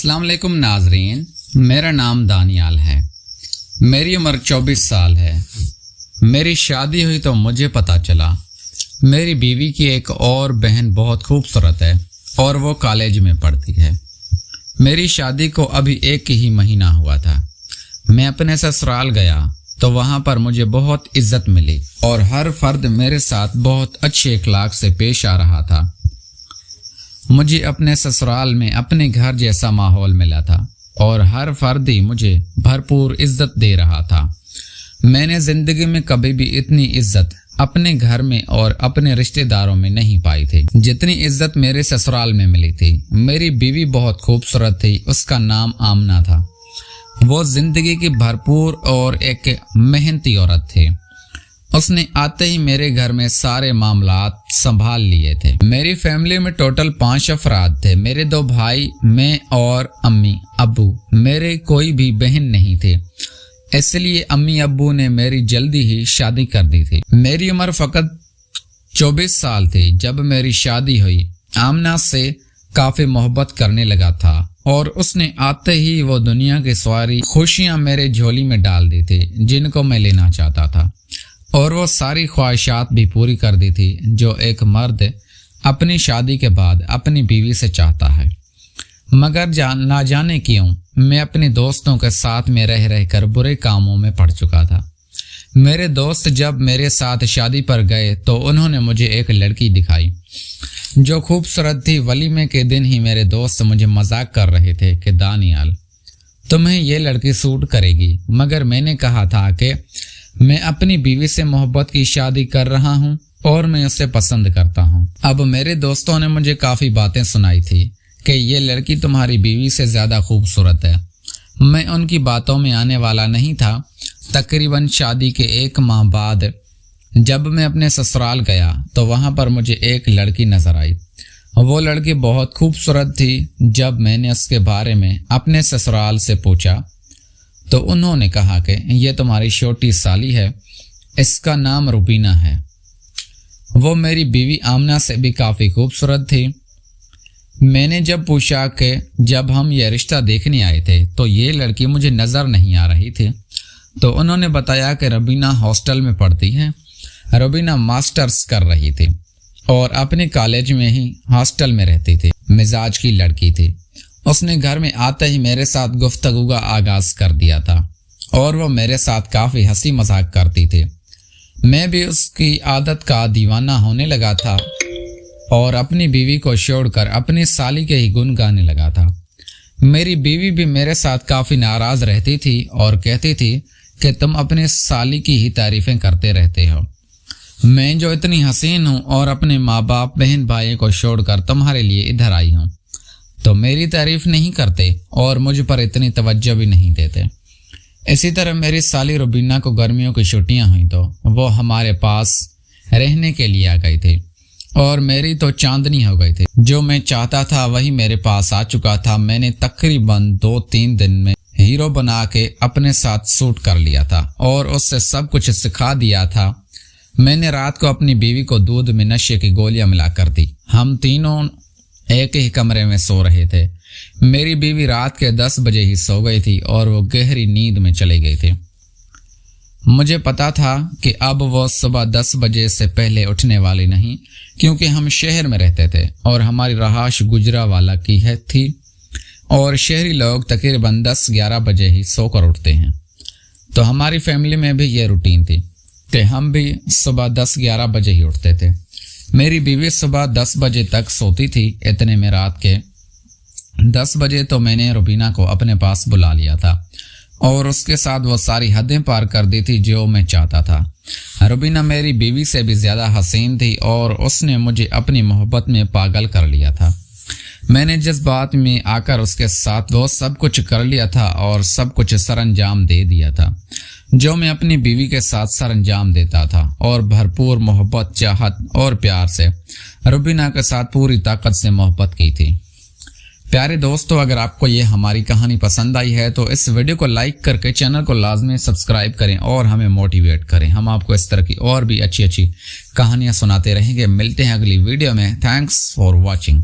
السلام علیکم ناظرین، میرا نام دانیال ہے۔ میری عمر 24 سال ہے۔ میری شادی ہوئی تو مجھے پتا چلا میری بیوی کی ایک اور بہن بہت خوبصورت ہے اور وہ کالج میں پڑھتی ہے۔ میری شادی کو ابھی 1 ہی مہینہ ہوا تھا۔ میں اپنے سسرال گیا تو وہاں پر مجھے بہت عزت ملی اور ہر فرد میرے ساتھ بہت اچھے اخلاق سے پیش آ رہا تھا۔ مجھے اپنے سسرال میں اپنے گھر جیسا ماحول ملا تھا اور ہر فرد ہی مجھے بھرپور عزت دے رہا تھا۔ میں نے زندگی میں کبھی بھی اتنی عزت اپنے گھر میں اور اپنے رشتہ داروں میں نہیں پائی تھی جتنی عزت میرے سسرال میں ملی تھی۔ میری بیوی بہت خوبصورت تھی، اس کا نام آمنہ تھا۔ وہ زندگی کی بھرپور اور ایک محنتی عورت تھی۔ اس نے آتے ہی میرے گھر میں سارے معاملات سنبھال لیے تھے۔ میری فیملی میں ٹوٹل 5 افراد تھے، میرے 2 بھائی، میں اور امی ابو۔ میرے کوئی بھی بہن نہیں تھی، اس لیے امی ابو نے میری جلدی ہی شادی کر دی تھی۔ میری عمر فقط 24 سال تھی جب میری شادی ہوئی۔ آمنہ سے کافی محبت کرنے لگا تھا اور اس نے آتے ہی وہ دنیا کی ساری خوشیاں میرے جھولی میں ڈال دی تھی جن کو میں لینا چاہتا تھا، اور وہ ساری خواہشات بھی پوری کر دی تھی جو ایک مرد اپنی شادی کے بعد اپنی بیوی سے چاہتا ہے۔ مگر نہ جانے کیوں میں اپنے دوستوں کے ساتھ میں رہ کر برے کاموں میں پڑ چکا تھا۔ میرے دوست جب میرے ساتھ شادی پر گئے تو انہوں نے مجھے ایک لڑکی دکھائی جو خوبصورت تھی۔ ولیمے کے دن ہی میرے دوست مجھے مذاق کر رہے تھے کہ دانیال، تمہیں یہ لڑکی سوٹ کرے گی، مگر میں نے کہا تھا کہ میں اپنی بیوی سے محبت کی شادی کر رہا ہوں اور میں اسے پسند کرتا ہوں۔ اب میرے دوستوں نے مجھے کافی باتیں سنائی تھی کہ یہ لڑکی تمہاری بیوی سے زیادہ خوبصورت ہے۔ میں ان کی باتوں میں آنے والا نہیں تھا۔ تقریباً شادی کے 1 ماہ بعد جب میں اپنے سسرال گیا تو وہاں پر مجھے ایک لڑکی نظر آئی۔ وہ لڑکی بہت خوبصورت تھی۔ جب میں نے اس کے بارے میں اپنے سسرال سے پوچھا تو انہوں نے کہا کہ یہ تمہاری چھوٹی سالی ہے، اس کا نام روبینہ ہے۔ وہ میری بیوی آمنہ سے بھی کافی خوبصورت تھی۔ میں نے جب پوچھا کہ جب ہم یہ رشتہ دیکھنے آئے تھے تو یہ لڑکی مجھے نظر نہیں آ رہی تھی، تو انہوں نے بتایا کہ روبینہ ہاسٹل میں پڑھتی ہے۔ روبینہ ماسٹرز کر رہی تھی اور اپنے کالج میں ہی ہاسٹل میں رہتی تھی۔ مزاج کی لڑکی تھی۔ اس نے گھر میں آتے ہی میرے ساتھ گفتگو کا آغاز کر دیا تھا اور وہ میرے ساتھ کافی ہنسی مذاق کرتی تھی۔ میں بھی اس کی عادت کا دیوانہ ہونے لگا تھا اور اپنی بیوی کو چھوڑ کر اپنی سالی کے ہی گن گانے لگا تھا۔ میری بیوی بھی میرے ساتھ کافی ناراض رہتی تھی اور کہتی تھی کہ تم اپنے سالی کی ہی تعریفیں کرتے رہتے ہو۔ میں جو اتنی حسین ہوں اور اپنے ماں باپ بہن بھائی کو چھوڑ کر تمہارے لیے ادھر آئی ہوں تو میری تعریف نہیں کرتے اور مجھ پر اتنی توجہ بھی نہیں دیتے۔ اسی طرح میری سالی روبینہ کو گرمیوں کی چھٹیاں ہوئیں تو وہ ہمارے پاس رہنے کے لیے آ گئی تھی اور میری تو چاندنی ہو گئی تھی۔ جو میں چاہتا تھا وہی میرے پاس آ چکا تھا۔ میں نے تقریباً 2-3 دن میں ہیرو بنا کے اپنے ساتھ سوٹ کر لیا تھا اور اس سے سب کچھ سکھا دیا تھا۔ میں نے رات کو اپنی بیوی کو دودھ میں نشے کی گولیاں ملا کر دی۔ ہم تینوں ایک ہی کمرے میں سو رہے تھے۔ میری بیوی رات کے 10 بجے ہی سو گئی تھی اور وہ گہری نیند میں چلی گئی تھی۔ مجھے پتا تھا کہ اب وہ صبح 10 بجے سے پہلے اٹھنے والی نہیں، کیونکہ ہم شہر میں رہتے تھے اور ہماری رہائش گجرانوالہ کی تھی اور شہری لوگ تقریباً 10-11 بجے ہی سو کر اٹھتے ہیں۔ تو ہماری فیملی میں بھی یہ روٹین تھی کہ ہم بھی صبح 10-11 بجے ہی اٹھتے تھے۔ میری بیوی صبح 10 بجے تک سوتی تھی۔ اتنے میں رات کے 10 بجے تو میں نے روبینہ کو اپنے پاس بلا لیا تھا اور اس کے ساتھ وہ ساری حدیں پار کر دی تھی جو میں چاہتا تھا۔ روبینہ میری بیوی سے بھی زیادہ حسین تھی اور اس نے مجھے اپنی محبت میں پاگل کر لیا تھا۔ میں نے جذبات میں آ کر اس کے ساتھ وہ سب کچھ کر لیا تھا اور سب کچھ سر انجام دے دیا تھا جو میں اپنی بیوی کے ساتھ سر انجام دیتا تھا، اور بھرپور محبت، چاہت اور پیار سے روبینہ کے ساتھ پوری طاقت سے محبت کی تھی۔ پیارے دوستو، اگر آپ کو یہ ہماری کہانی پسند آئی ہے تو اس ویڈیو کو لائک کر کے چینل کو لازمی سبسکرائب کریں اور ہمیں موٹیویٹ کریں۔ ہم آپ کو اس طرح کی اور بھی اچھی کہانیاں سناتے رہیں گے۔ ملتے ہیں اگلی ویڈیو میں۔ Thanks for watching.